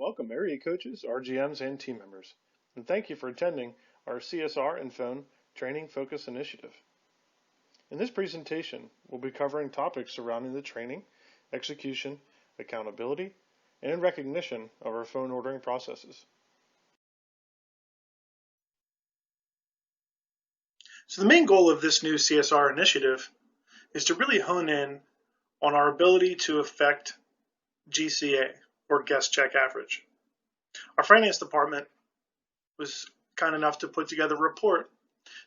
Welcome area coaches, RGMs, and team members, and thank you for attending our CSR and Phone Training Focus Initiative. In this presentation, we'll be covering topics surrounding the training, execution, accountability, and recognition of our phone ordering processes. So the main goal of this new CSR initiative is to really hone in on our ability to affect GCA, or guest check average. Our finance department was kind enough to put together a report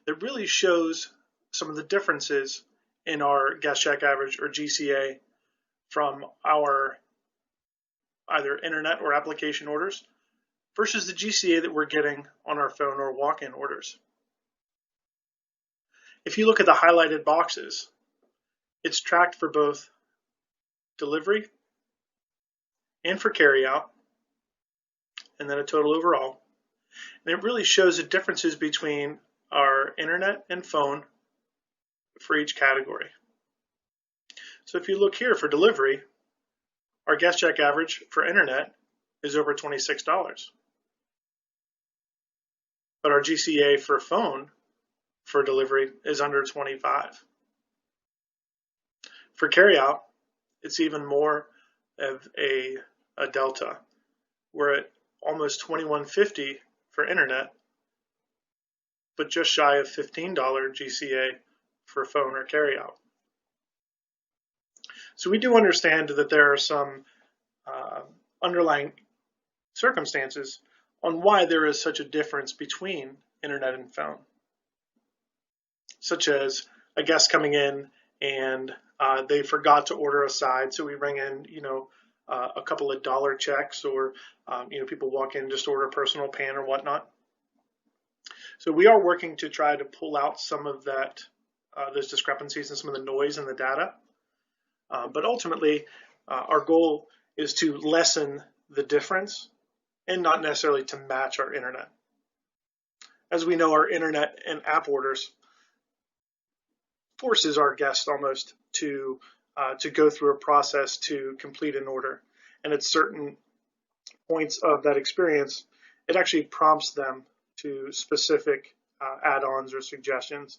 that really shows some of the differences in our guest check average, or GCA, from our either internet or application orders versus the GCA that we're getting on our phone or walk-in orders. If you look at the highlighted boxes, it's tracked for both delivery and for carryout, and then a total overall. And it really shows the differences between our internet and phone for each category. So if you look here for delivery, our guest check average for internet is over $26. But our GCA for phone for delivery is under 25. For carryout, it's even more of a delta. We're at almost $21.50 for internet, but just shy of $15 GCA for phone or carryout. So we do understand that there are some underlying circumstances on why there is such a difference between internet and phone, such as a guest coming in and they forgot to order a side, so we bring in, a couple of dollar checks, or people walk in and just order a personal pan or whatnot. So we are working to try to pull out some of that, those discrepancies and some of the noise in the data. But ultimately, our goal is to lessen the difference and not necessarily to match our internet. As we know, our internet and app orders forces our guests almost to go through a process to complete an order. And at certain points of that experience, it actually prompts them to specific add-ons or suggestions.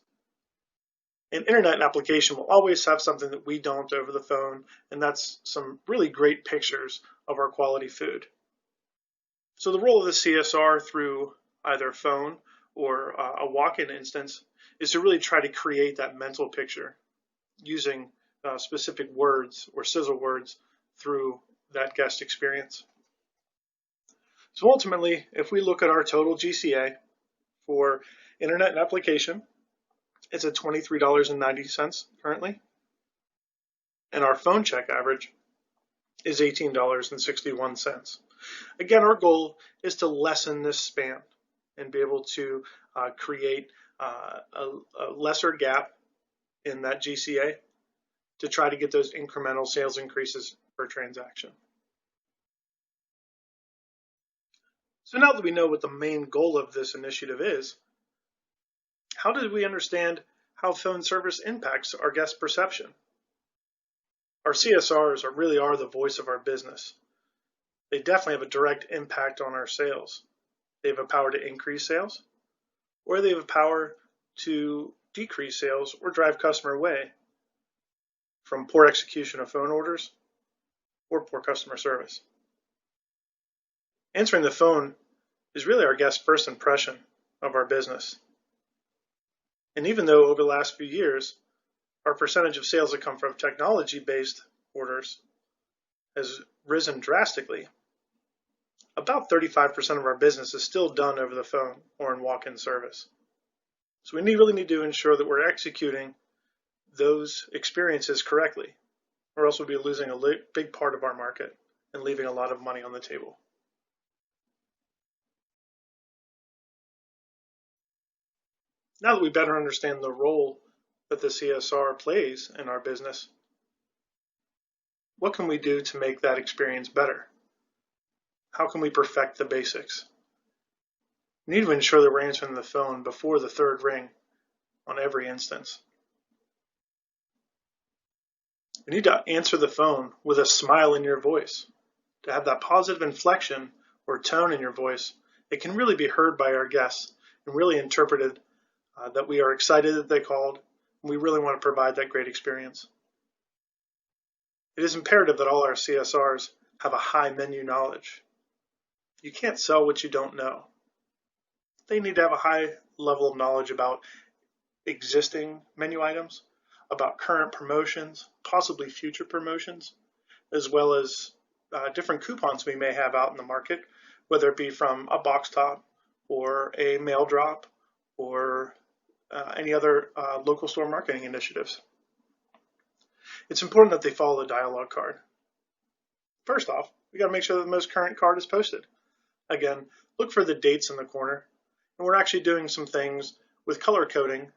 An internet application will always have something that we don't over the phone, and that's some really great pictures of our quality food. So the role of the CSR through either phone or a walk-in instance is to really try to create that mental picture using specific words or sizzle words through that guest experience. So ultimately, if we look at our total GCA for internet and application, it's at $23.90 currently, and our phone check average is $18.61. Again, our goal is to lessen this span and be able to create a lesser gap in that GCA to try to get those incremental sales increases per transaction. So now that we know what the main goal of this initiative is, how do we understand how phone service impacts our guest perception? Our CSRs really are the voice of our business. They definitely have a direct impact on our sales. They have a power to increase sales, or they have a power to decrease sales or drive customer away from poor execution of phone orders or poor customer service. Answering the phone is really our guest's first impression of our business. And even though over the last few years, our percentage of sales that come from technology-based orders has risen drastically, about 35% of our business is still done over the phone or in walk-in service. So we really need to ensure that we're executing those experiences correctly, or else we'll be losing a big part of our market and leaving a lot of money on the table. Now that we better understand the role that the CSR plays in our business, what can we do to make that experience better? How can we perfect the basics? We need to ensure that we're answering the phone before the third ring on every instance. We need to answer the phone with a smile in your voice, to have that positive inflection or tone in your voice, it can really be heard by our guests and really interpreted that we are excited that they called, and we really want to provide that great experience. It is imperative that all our CSRs have a high menu knowledge. You can't sell what you don't know. They need to have a high level of knowledge about existing menu items, about current promotions, possibly future promotions, as well as different coupons we may have out in the market, whether it be from a box top or a mail drop or any other local store marketing initiatives. It's important that they follow the dialogue card. First off, we got to make sure that the most current card is posted. Again, look for the dates in the corner, and we're actually doing some things with color coding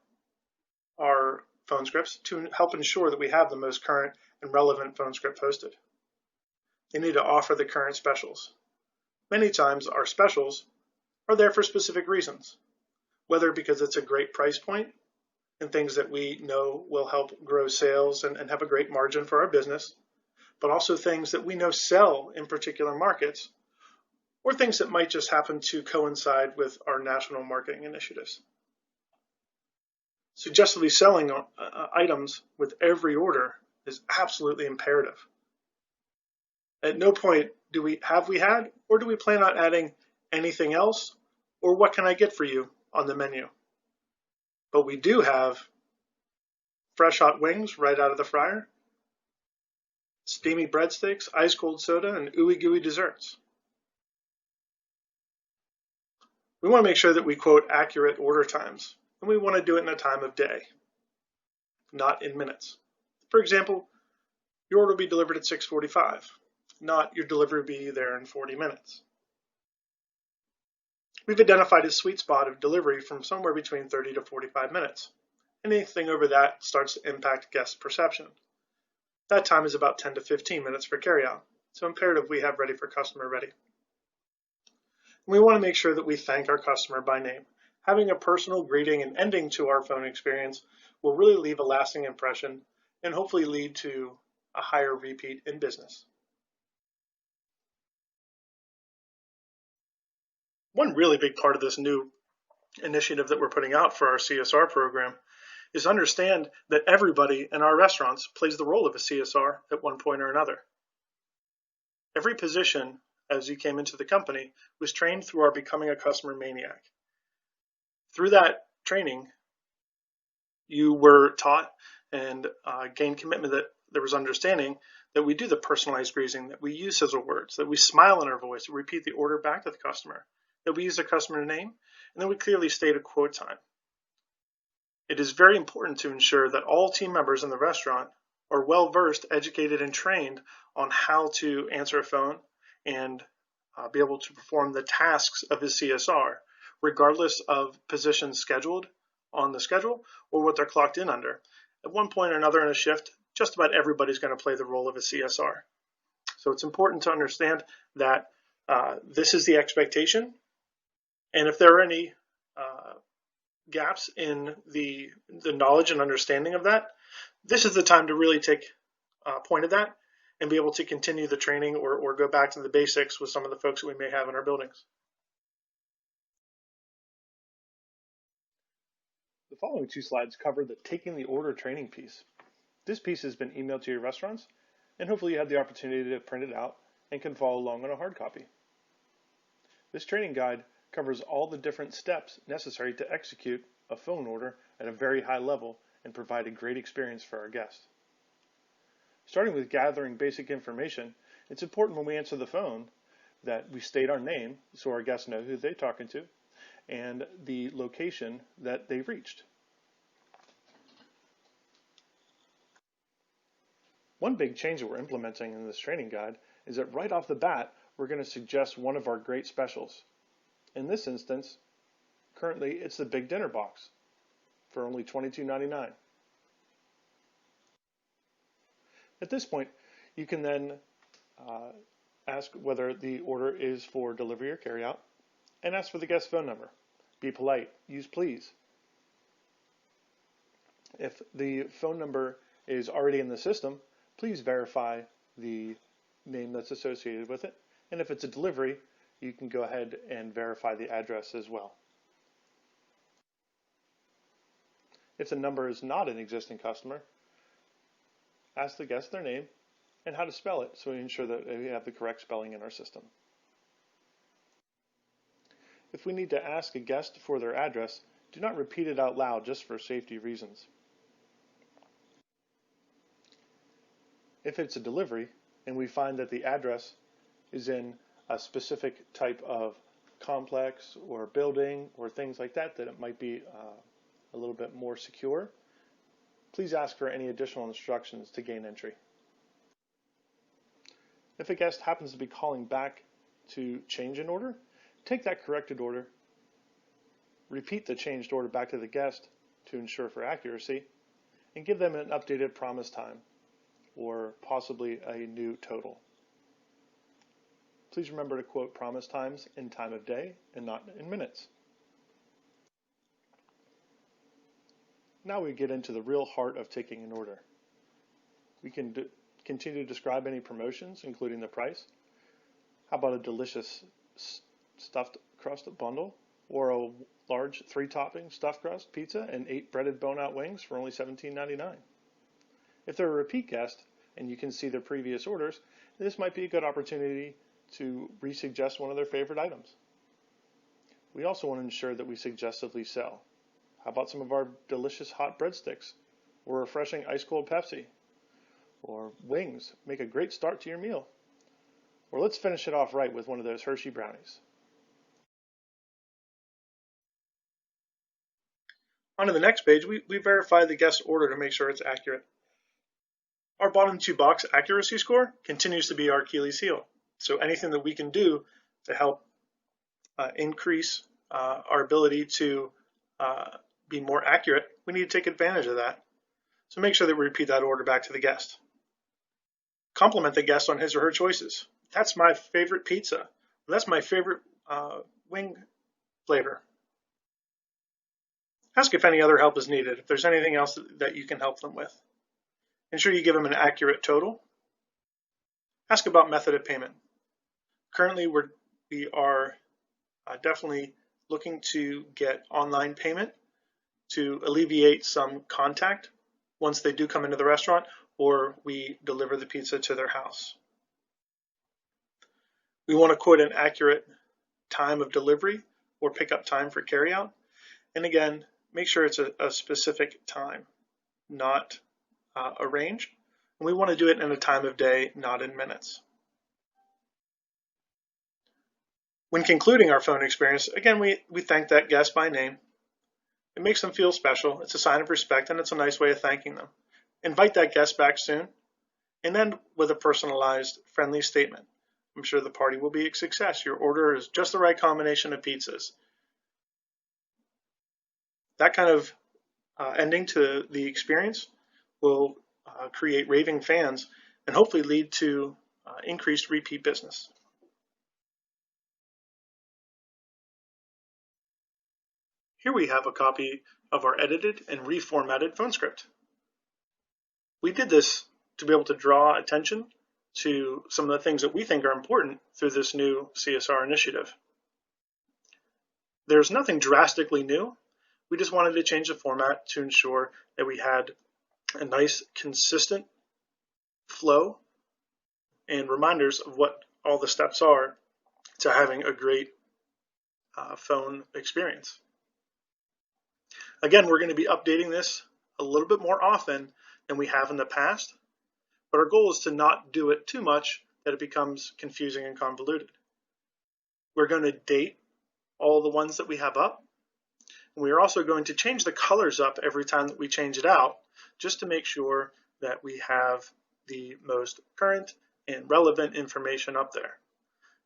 our phone scripts to help ensure that we have the most current and relevant phone script posted. They need to offer the current specials. Many times our specials are there for specific reasons, whether because it's a great price point and things that we know will help grow sales and have a great margin for our business, but also things that we know sell in particular markets, or things that might just happen to coincide with our national marketing initiatives. Suggestively selling items with every order is absolutely imperative. At no point do we had, or do we plan on adding anything else, or what can I get for you on the menu? But we do have fresh hot wings right out of the fryer, steamy breadsticks, ice cold soda, and ooey gooey desserts. We want to make sure that we quote accurate order times, and we want to do it in a time of day, not in minutes. For example, your order will be delivered at 6:45, not your delivery will be there in 40 minutes. We've identified a sweet spot of delivery from somewhere between 30 to 45 minutes. Anything over that starts to impact guest perception. That time is about 10 to 15 minutes for carryout, so imperative we have ready for customer ready. And we want to make sure that we thank our customer by name. Having a personal greeting and ending to our phone experience will really leave a lasting impression and hopefully lead to a higher repeat in business. One really big part of this new initiative that we're putting out for our CSR program is understand that everybody in our restaurants plays the role of a CSR at one point or another. Every position as you came into the company was trained through our Becoming a Customer Maniac. Through that training, you were taught and gained commitment that there was understanding that we do the personalized greeting, that we use sizzle words, that we smile in our voice, we repeat the order back to the customer, that we use the customer name, and then we clearly state a quote time. It is very important to ensure that all team members in the restaurant are well-versed, educated, and trained on how to answer a phone and be able to perform the tasks of his CSR, regardless of positions scheduled on the schedule or what they're clocked in under. At one point or another in a shift, just about everybody's going to play the role of a CSR. So it's important to understand that this is the expectation, and if there are any gaps in the knowledge and understanding of that, this is the time to really take point of that and be able to continue the training or go back to the basics with some of the folks that we may have in our buildings. The following two slides cover the taking the order training piece. This piece has been emailed to your restaurants, and hopefully you had the opportunity to print it out and can follow along on a hard copy. This training guide covers all the different steps necessary to execute a phone order at a very high level and provide a great experience for our guests. Starting with gathering basic information, it's important when we answer the phone that we state our name so our guests know who they're talking to and the location that they reached. One big change that we're implementing in this training guide is that right off the bat, we're going to suggest one of our great specials. In this instance, currently it's the Big Dinner Box for only $22.99. At this point, you can then ask whether the order is for delivery or carryout, and ask for the guest phone number. Be polite, use please. If the phone number is already in the system, please verify the name that's associated with it. And if it's a delivery, you can go ahead and verify the address as well. If the number is not an existing customer, ask the guest their name and how to spell it so we ensure that we have the correct spelling in our system. If we need to ask a guest for their address, do not repeat it out loud just for safety reasons. If it's a delivery and we find that the address is in a specific type of complex or building or things like that, that it might be a little bit more secure, please ask for any additional instructions to gain entry. If a guest happens to be calling back to change an order, take that corrected order, repeat the changed order back to the guest to ensure for accuracy, and give them an updated promise time or possibly a new total. Please remember to quote promise times in time of day and not in minutes. Now we get into the real heart of taking an order. We can continue to describe any promotions, including the price. How about a delicious stuffed crust bundle or a large 3-topping stuffed crust pizza and 8 breaded bone-out wings for only $17.99? If they're a repeat guest and you can see their previous orders, this might be a good opportunity to resuggest one of their favorite items. We also want to ensure that we suggestively sell. How about some of our delicious hot breadsticks or refreshing ice cold Pepsi? Or wings make a great start to your meal. Or let's finish it off right with one of those Hershey brownies. On to the next page, we verify the guest order to make sure it's accurate. Our bottom 2 box accuracy score continues to be our Achilles heel. So anything that we can do to help increase our ability to be more accurate, we need to take advantage of that. So make sure that we repeat that order back to the guest. Compliment the guest on his or her choices. That's my favorite pizza. That's my favorite wing flavor. Ask if any other help is needed, if there's anything else that you can help them with. Ensure you give them an accurate total. Ask about method of payment. Currently, we are definitely looking to get online payment to alleviate some contact once they do come into the restaurant or we deliver the pizza to their house. We want to quote an accurate time of delivery or pickup time for carryout. And again, make sure it's a specific time, not a range. And we want to do it in a time of day, not in minutes. When concluding our phone experience, again, we thank that guest by name. It makes them feel special. It's a sign of respect, and it's a nice way of thanking them. Invite that guest back soon, and then with a personalized, friendly statement. I'm sure the party will be a success. Your order is just the right combination of pizzas. That kind of ending to the experience will create raving fans and hopefully lead to increased repeat business. Here we have a copy of our edited and reformatted phone script. We did this to be able to draw attention to some of the things that we think are important through this new CSR initiative. There's nothing drastically new. We just wanted to change the format to ensure that we had a nice, consistent flow and reminders of what all the steps are to having a great phone experience. Again, we're going to be updating this a little bit more often than we have in the past, but our goal is to not do it too much that it becomes confusing and convoluted. We're going to date all the ones that we have up, and we are also going to change the colors up every time that we change it out, just to make sure that we have the most current and relevant information up there.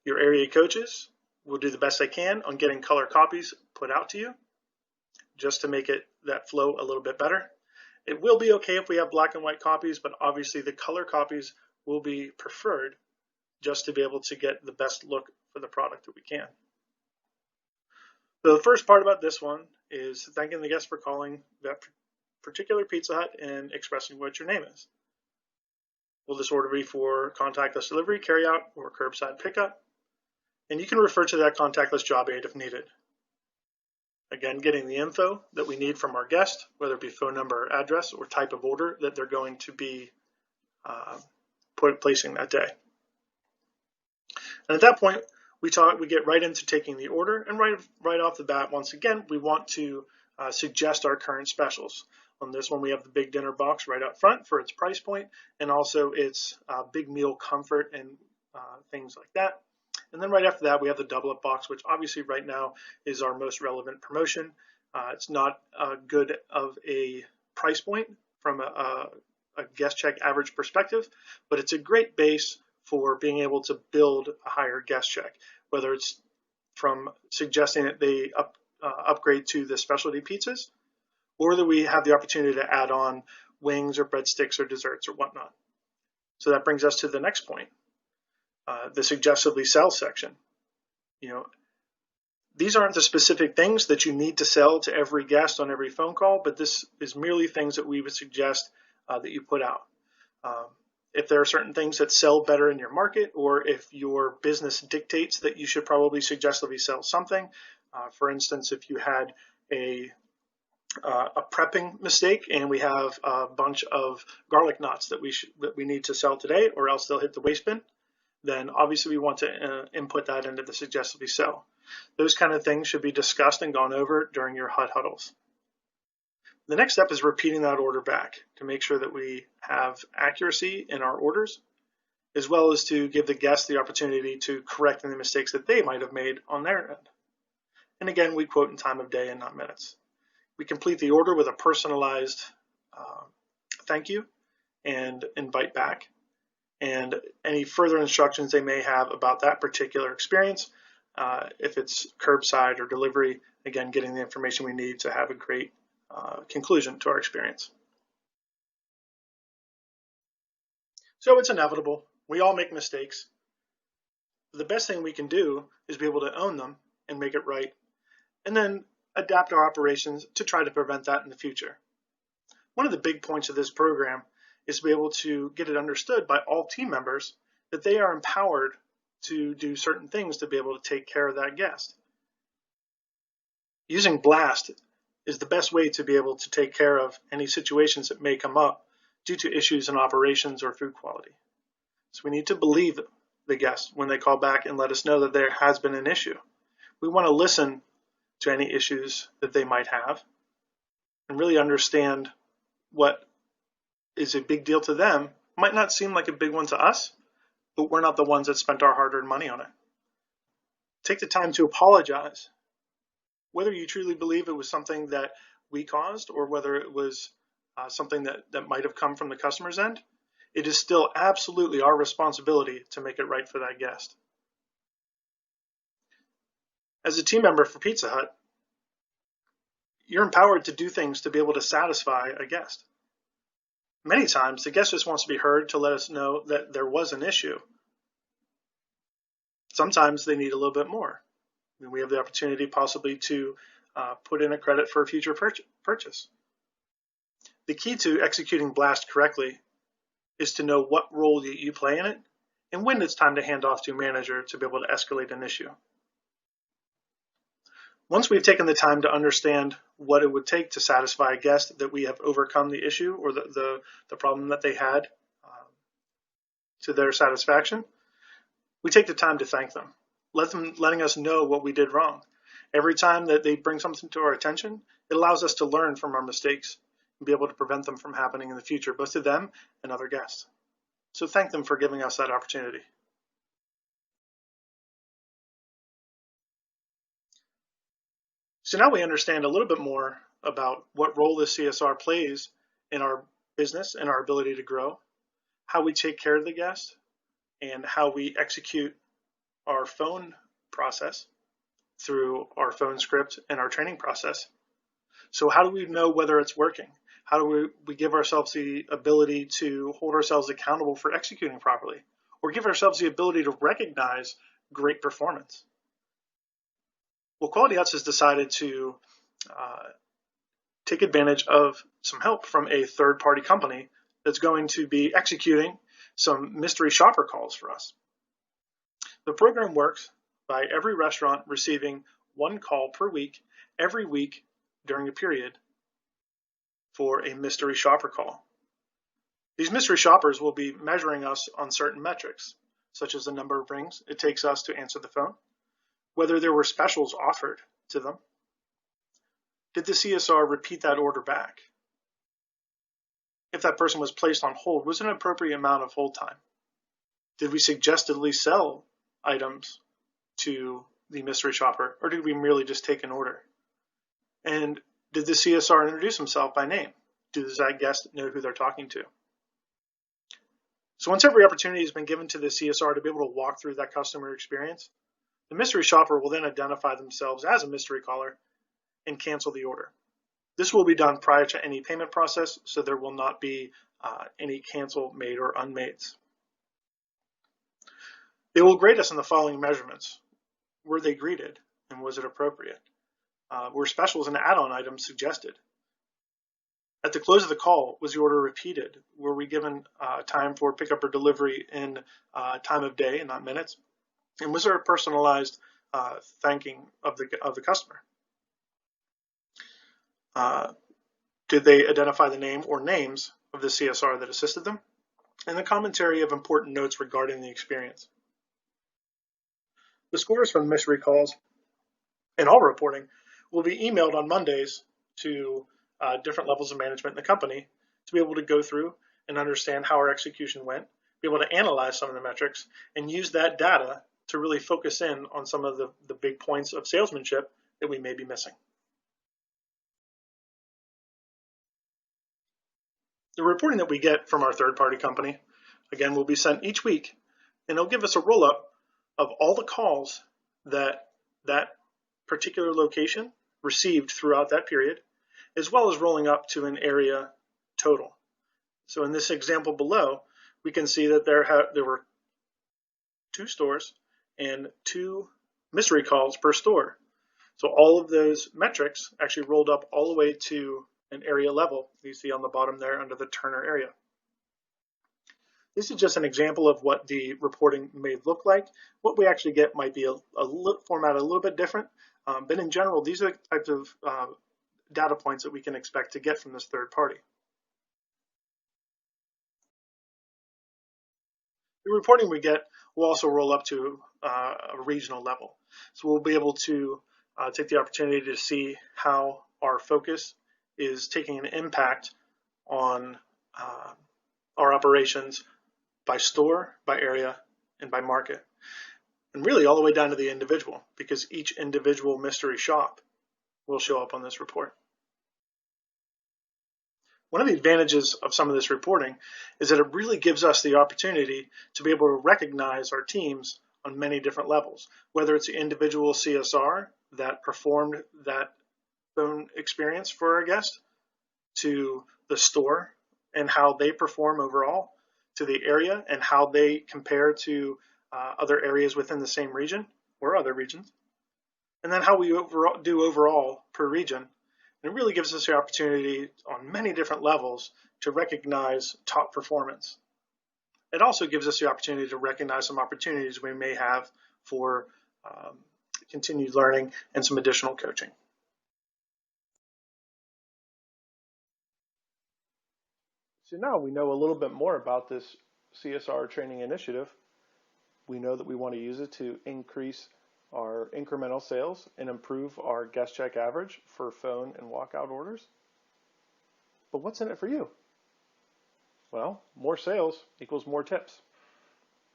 Your area coaches will do the best they can on getting color copies put out to you, just to make that flow a little bit better. It will be okay if we have black and white copies, but obviously the color copies will be preferred just to be able to get the best look for the product that we can. So the first part about this one is thanking the guest for calling that particular Pizza Hut and expressing what your name is. Will this order be for contactless delivery, carryout, or curbside pickup? And you can refer to that contactless job aid if needed. Again, getting the info that we need from our guest, whether it be phone number or address or type of order that they're going to be placing that day. And at that point, we get right into taking the order, and right off the bat, once again, we want to suggest our current specials. On this one, we have the big dinner box right up front for its price point, and also its big meal comfort and things like that. And then right after that, we have the double up box, which obviously right now is our most relevant promotion. It's not good of a price point from a guest check average perspective, but it's a great base for being able to build a higher guest check, whether it's from suggesting that they upgrade to the specialty pizzas, or that we have the opportunity to add on wings or breadsticks or desserts or whatnot. So that brings us to the next point, the suggestively sell section. These aren't the specific things that you need to sell to every guest on every phone call, but this is merely things that we would suggest that you put out. If there are certain things that sell better in your market, or if your business dictates that you should probably suggestively sell something. For instance, if you had a prepping mistake and we have a bunch of garlic knots that we need to sell today, or else they'll hit the waste bin, then obviously we want to input that into the suggestively sell. Those kind of things should be discussed and gone over during your HUD huddles. The next step is repeating that order back to make sure that we have accuracy in our orders, as well as to give the guests the opportunity to correct any mistakes that they might have made on their end. And again, we quote in time of day and not minutes. We complete the order with a personalized thank you and invite back, and any further instructions they may have about that particular experience, if it's curbside or delivery, again, getting the information we need to have a great conclusion to our experience. So it's inevitable. We all make mistakes. The best thing we can do is be able to own them and make it right, and then adapt our operations to try to prevent that in the future. One of the big points of this program is to be able to get it understood by all team members that they are empowered to do certain things to be able to take care of that guest. Using BLAST is the best way to be able to take care of any situations that may come up due to issues in operations or food quality. So we need to believe the guests when they call back and let us know that there has been an issue. We want to listen to any issues that they might have and really understand what is a big deal to them. Might not seem like a big one to us, but we're not the ones that spent our hard-earned money on it. Take the time to apologize. Whether you truly believe it was something that we caused or whether it was something that might have come from the customer's end, it is still absolutely our responsibility to make it right for that guest. As a team member for Pizza Hut, you're empowered to do things to be able to satisfy a guest. Many times, the guest just wants to be heard to let us know that there was an issue. Sometimes they need a little bit more. We have the opportunity possibly to put in a credit for a future purchase. The key to executing BLAST correctly is to know what role you play in it and when it's time to hand off to a manager to be able to escalate an issue. Once we've taken the time to understand what it would take to satisfy a guest that we have overcome the issue or the problem that they had to their satisfaction, we take the time to thank them, letting us know what we did wrong. Every time that they bring something to our attention, it allows us to learn from our mistakes and be able to prevent them from happening in the future, both to them and other guests. So thank them for giving us that opportunity. So now we understand a little bit more about what role this CSR plays in our business and our ability to grow, how we take care of the guest, and how we execute our phone process through our phone script and our training process. So how do we know whether it's working? How do we give ourselves the ability to hold ourselves accountable for executing properly, or give ourselves the ability to recognize great performance? Well, Quality Huts has decided to take advantage of some help from a third-party company that's going to be executing some mystery shopper calls for us. The program works by every restaurant receiving one call per week, every week during a period for a mystery shopper call. These mystery shoppers will be measuring us on certain metrics, such as the number of rings it takes us to answer the phone, whether there were specials offered to them. Did the CSR repeat that order back? If that person was placed on hold, was it an appropriate amount of hold time? Did we suggestively sell items to the mystery shopper, or did we merely just take an order? And did the CSR introduce himself by name? Does that guest know who they're talking to? So once every opportunity has been given to the CSR to be able to walk through that customer experience, the mystery shopper will then identify themselves as a mystery caller and cancel the order. This will be done prior to any payment process, so there will not be any cancel made or unmade. They will grade us on the following measurements. Were they greeted, and was it appropriate? Were specials and add-on items suggested? At the close of the call, was the order repeated? Were we given time for pickup or delivery in time of day and not minutes? And was there a personalized thanking of the customer? Did they identify the name or names of the CSR that assisted them? And the commentary of important notes regarding the experience. The scores from the mystery calls and all reporting will be emailed on Mondays to different levels of management in the company to be able to go through and understand how our execution went, be able to analyze some of the metrics, and use that data to really focus in on some of the big points of salesmanship that we may be missing. The reporting that we get from our third-party company, again, will be sent each week, and it'll give us a roll-up of all the calls that particular location received throughout that period, as well as rolling up to an area total. So in this example below, we can see that there were 2 stores and 2 mystery calls per store. So all of those metrics actually rolled up all the way to an area level you see on the bottom there under the Turner area. This is just an example of what the reporting may look like. What we actually get might be formatted a little bit different, but in general, these are the types of data points that we can expect to get from this third party. The reporting we get will also roll up to a regional level. So we'll be able to take the opportunity to see how our focus is taking an impact on our operations by store, by area, and by market. And really all the way down to the individual, because each individual mystery shop will show up on this report. One of the advantages of some of this reporting is that it really gives us the opportunity to be able to recognize our teams on many different levels, whether it's the individual CSR that performed that phone experience for our guest, to the store and how they perform overall, to the area and how they compare to other areas within the same region or other regions, and then how we do overall per region. And it really gives us the opportunity on many different levels to recognize top performance. It also gives us the opportunity to recognize some opportunities we may have for continued learning and some additional coaching. So now we know a little bit more about this CSR training initiative. We know that we want to use it to increase our incremental sales and improve our guest check average for phone and walkout orders. But what's in it for you? Well, more sales equals more tips.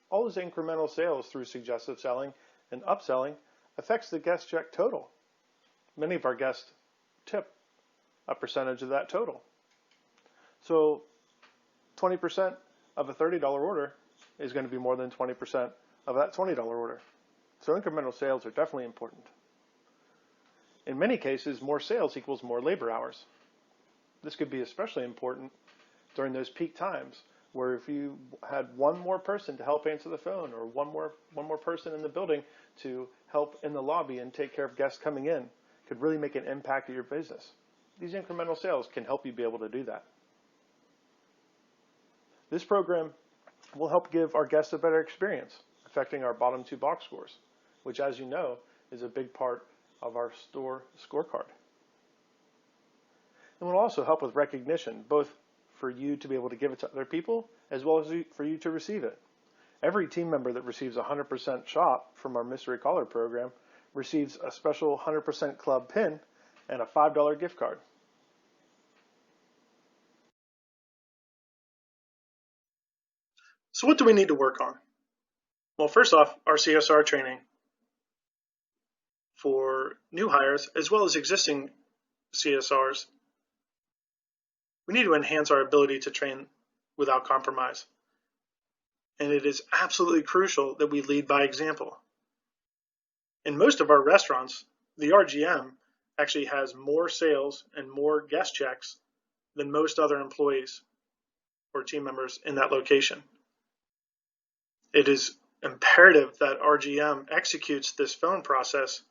All those incremental sales through suggestive selling and upselling affects the guest check total. Many of our guests tip a percentage of that total. So 20% of a $30 order is going to be more than 20% of that $20 order. So incremental sales are definitely important. In many cases, more sales equals more labor hours. This could be especially important during those peak times where if you had one more person to help answer the phone or one more person in the building to help in the lobby and take care of guests coming in, could really make an impact at your business. These incremental sales can help you be able to do that. This program will help give our guests a better experience, affecting our bottom 2 box scores, which, as you know, is a big part of our store scorecard. It will also help with recognition, both for you to be able to give it to other people, as well as for you to receive it. Every team member that receives a 100% shop from our mystery caller program receives a special 100% club pin and a $5 gift card. So what do we need to work on? Well, first off, our CSR training for new hires as well as existing CSRs. We need to enhance our ability to train without compromise. And it is absolutely crucial that we lead by example. In most of our restaurants, the RGM actually has more sales and more guest checks than most other employees or team members in that location. It is imperative that RGM executes this phone process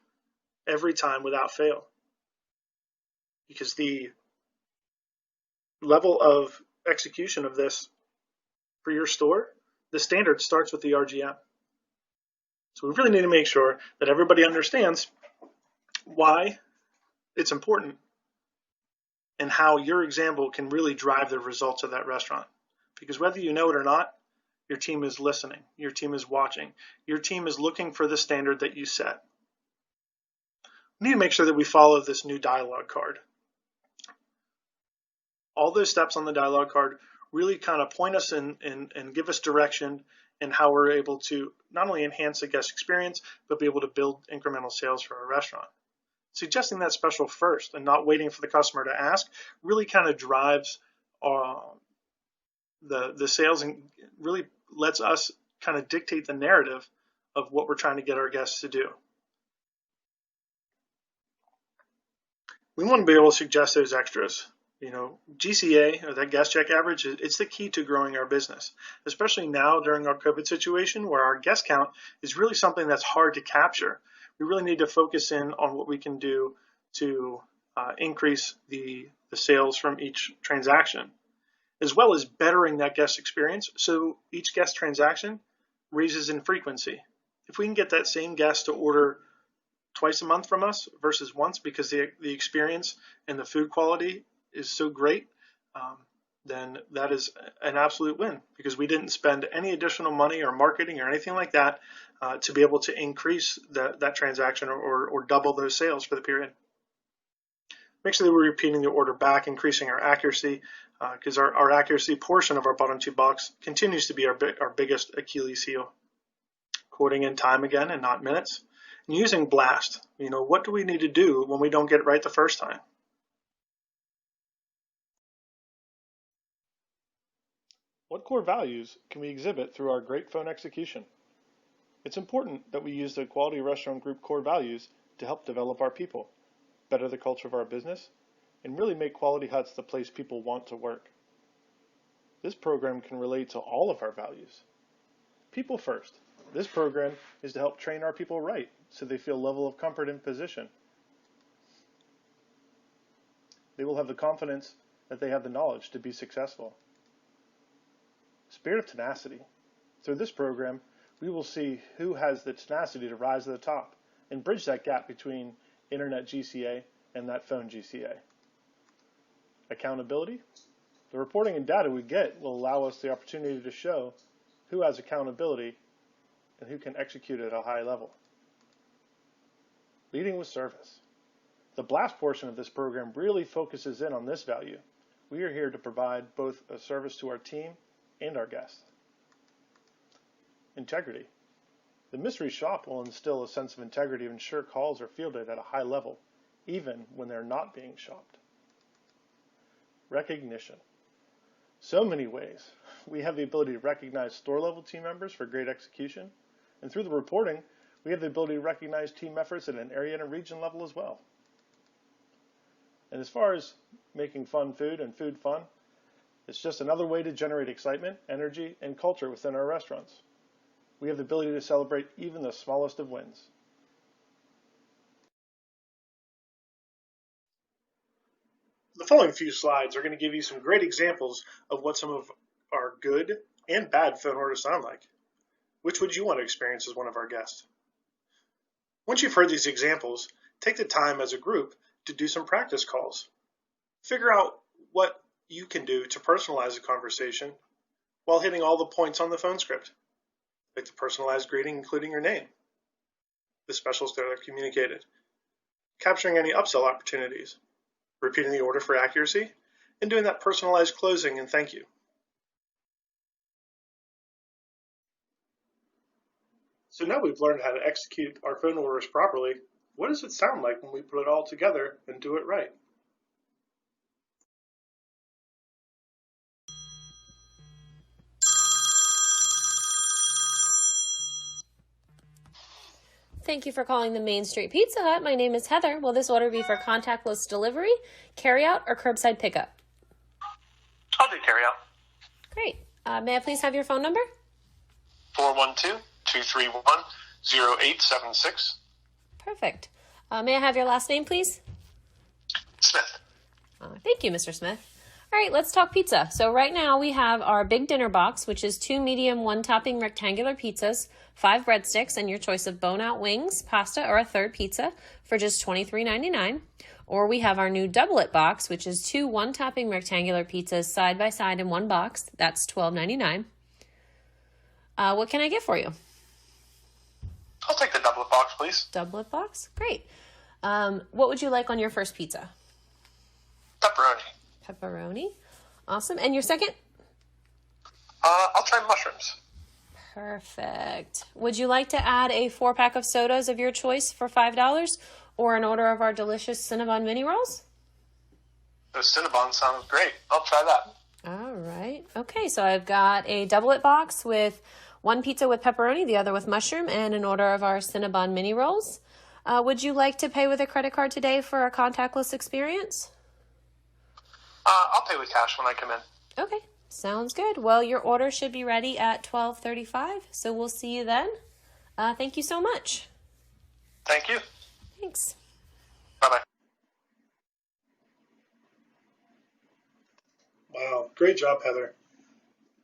every time without fail, because the level of execution of this for your store, the standard starts with the RGM. So we really need to make sure that everybody understands why it's important and how your example can really drive the results of that restaurant. Because whether you know it or not, your team is listening, your team is watching, your team is looking for the standard that you set. We need to make sure that we follow this new dialogue card. All those steps on the dialogue card really kind of point us and give us direction in how we're able to not only enhance the guest experience, but be able to build incremental sales for our restaurant. Suggesting that special first and not waiting for the customer to ask really kind of drives the sales and really lets us kind of dictate the narrative of what we're trying to get our guests to do. We want to be able to suggest those extras. GCA, or that guest check average, it's the key to growing our business, especially now during our COVID situation where our guest count is really something that's hard to capture. We really need to focus in on what we can do to increase the sales from each transaction, as well as bettering that guest experience so each guest transaction raises in frequency. If we can get that same guest to order twice a month from us versus once because the experience and the food quality is so great, then that is an absolute win, because we didn't spend any additional money or marketing or anything like that to be able to increase that transaction or double those sales for the period. Make sure that we're repeating the order back, increasing our accuracy, because our accuracy portion of our bottom two box continues to be our biggest Achilles heel. Quoting in time again and not minutes, and using blast. What do we need to do when we don't get it right the first time? What core values can we exhibit through our great phone execution? It's important that we use the Quality Restaurant Group core values to help develop our people, better the culture of our business, and really make Quality Huts the place people want to work. This program can relate to all of our values. People first. This program is to help train our people right so they feel a level of comfort in position. They will have the confidence that they have the knowledge to be successful. Spirit of tenacity. Through this program, we will see who has the tenacity to rise to the top and bridge that gap between Internet GCA and that phone GCA. Accountability. The reporting and data we get will allow us the opportunity to show who has accountability and who can execute at a high level. Leading with service. The blast portion of this program really focuses in on this value. We are here to provide both a service to our team and our guests. Integrity. The mystery shop will instill a sense of integrity and ensure calls are fielded at a high level, even when they're not being shopped. Recognition. So many ways. We have the ability to recognize store-level team members for great execution, and through the reporting, we have the ability to recognize team efforts at an area and a region level as well. And as far as making fun food and food fun, it's just another way to generate excitement, energy, and culture within our restaurants. We have the ability to celebrate even the smallest of wins. The following few slides are going to give you some great examples of what some of our good and bad phone orders sound like. Which would you want to experience as one of our guests? Once you've heard these examples, take the time as a group to do some practice calls. Figure out what you can do to personalize a conversation while hitting all the points on the phone script, like the personalized greeting including your name, the specials that are communicated, capturing any upsell opportunities, repeating the order for accuracy, and doing that personalized closing and thank you. So now we've learned how to execute our phone orders properly. What does it sound like when we put it all together and do it right? Thank you for calling the Main Street Pizza Hut. My name is Heather. Will this order be for contactless delivery, carryout, or curbside pickup? I'll do carryout. Great. May I please have your phone number? 412-231-0876. Perfect. May I have your last name, please? Smith. Thank you, Mr. Smith. All right, let's talk pizza. So right now we have our big dinner box, which is 2 medium, 1-topping rectangular pizzas, 5 breadsticks, and your choice of bone-out wings, pasta, or a third pizza for just $23.99. Or we have our new double-it box, which is 2 1-topping rectangular pizzas side by side in one box. That's $12.99. What can I get for you? I'll take the doublet box, please. Doublet box? Great. What would you like on your first pizza? Pepperoni. Pepperoni. Awesome. And your second? I'll try mushrooms. Perfect. Would you like to add a 4-pack of sodas of your choice for $5 or an order of our delicious Cinnabon mini rolls? The Cinnabon sounds great. I'll try that. All right. Okay, so I've got a doublet box with 1 pizza with pepperoni, the other with mushroom, and an order of our Cinnabon mini rolls. Would you like to pay with a credit card today for a contactless experience? I'll pay with cash when I come in. Okay, sounds good. Well, your order should be ready at 12:35, so we'll see you then. Thank you so much. Thank you. Thanks. Bye-bye. Wow, great job, Heather.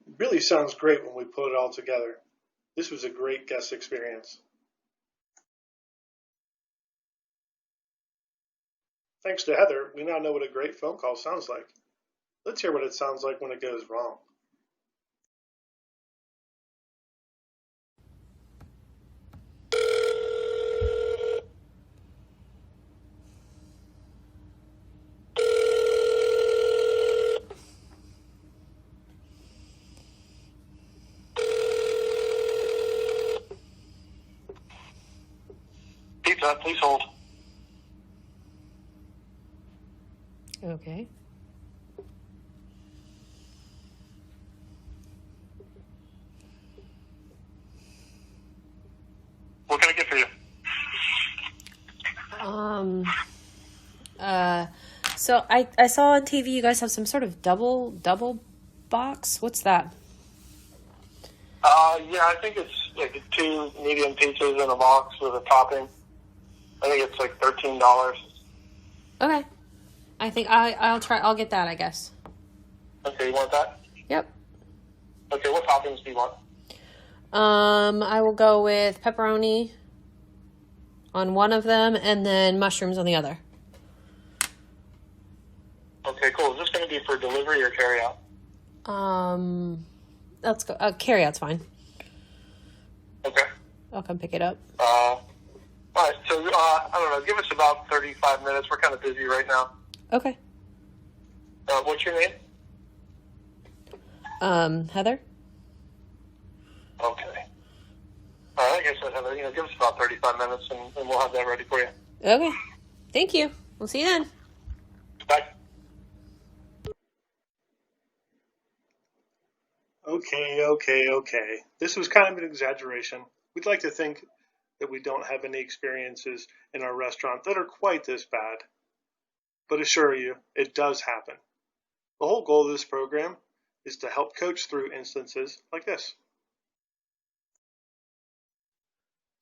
It really sounds great when we put it all together. This was a great guest experience. Thanks to Heather, we now know what a great phone call sounds like. Let's hear what it sounds like when it goes wrong. Pizza, please hold. Okay. What can I get for you? So I saw on TV you guys have some sort of double box. What's that? Yeah, I think it's like 2 medium pizzas in a box with a topping. I think it's like $13. Okay. I think I'll get that, I guess. Okay, you want that? Yep. Okay, what toppings do you want? I will go with pepperoni on one of them and then mushrooms on the other. Okay, cool. Is this going to be for delivery or carryout? Let's go. Carryout's fine. Okay. I'll come pick it up. All right, so I don't know. Give us about 35 minutes. We're kind of busy right now. Okay. What's your name? Heather? Okay. All right, like I said, Heather, give us about 35 minutes and we'll have that ready for you. Okay. Thank you. We'll see you then. Bye. Okay. This was kind of an exaggeration. We'd like to think that we don't have any experiences in our restaurant that are quite this bad. But assure you, it does happen. The whole goal of this program is to help coach through instances like this.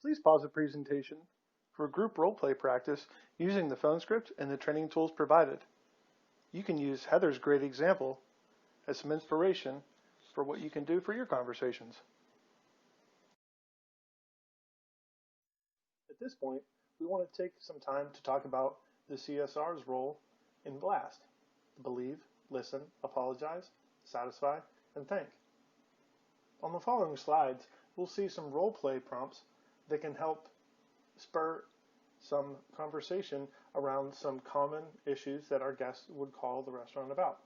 Please pause the presentation for a group role-play practice using the phone script and the training tools provided. You can use Heather's great example as some inspiration for what you can do for your conversations. At this point, we want to take some time to talk about the CSR's role in BLAST: believe, listen, apologize, satisfy, and thank. On the following slides, we'll see some role play prompts that can help spur some conversation around some common issues that our guests would call the restaurant about.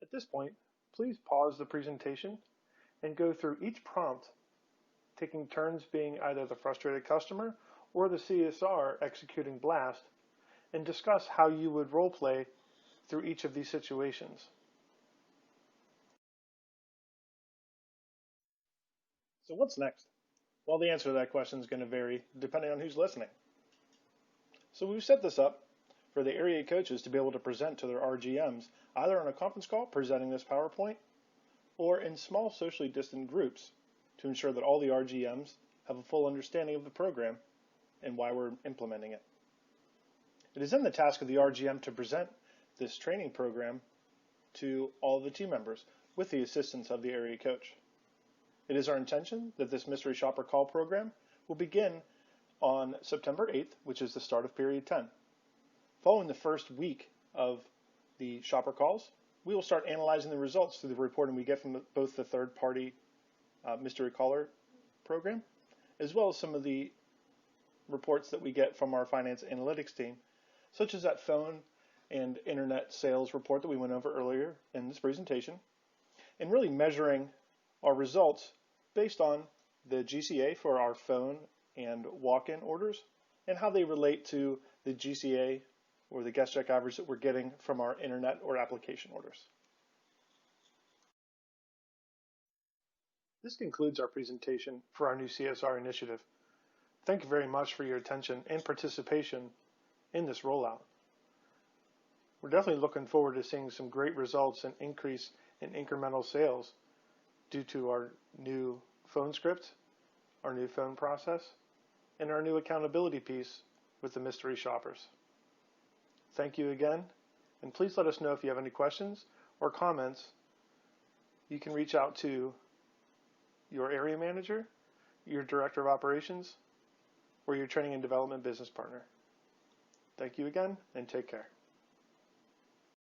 At this point, please pause the presentation and go through each prompt, taking turns being either the frustrated customer or the CSR executing BLAST, and discuss how you would role play through each of these situations. So what's next? Well, the answer to that question is going to vary depending on who's listening. So we've set this up for the area coaches to be able to present to their RGMs either on a conference call presenting this PowerPoint or in small socially distant groups to ensure that all the RGMs have a full understanding of the program and why we're implementing it. It is then the task of the RGM to present this training program to all the team members with the assistance of the area coach. It is our intention that this mystery shopper call program will begin on September 8th, which is the start of period 10. Following the first week of the shopper calls, we will start analyzing the results through the reporting we get from both the third-party mystery caller program, as well as some of the reports that we get from our finance analytics team, such as that phone and internet sales report that we went over earlier in this presentation, and really measuring our results based on the GCA for our phone and walk-in orders and how they relate to the GCA or the guest check average that we're getting from our internet or application orders. This concludes our presentation for our new CSR initiative. Thank you very much for your attention and participation in this rollout. We're definitely looking forward to seeing some great results and increase in incremental sales due to our new phone script, our new phone process, and our new accountability piece with the mystery shoppers. Thank you again, and please let us know if you have any questions or comments. You can reach out to your area manager, your director of operations, or your training and development business partner. Thank you again, and take care.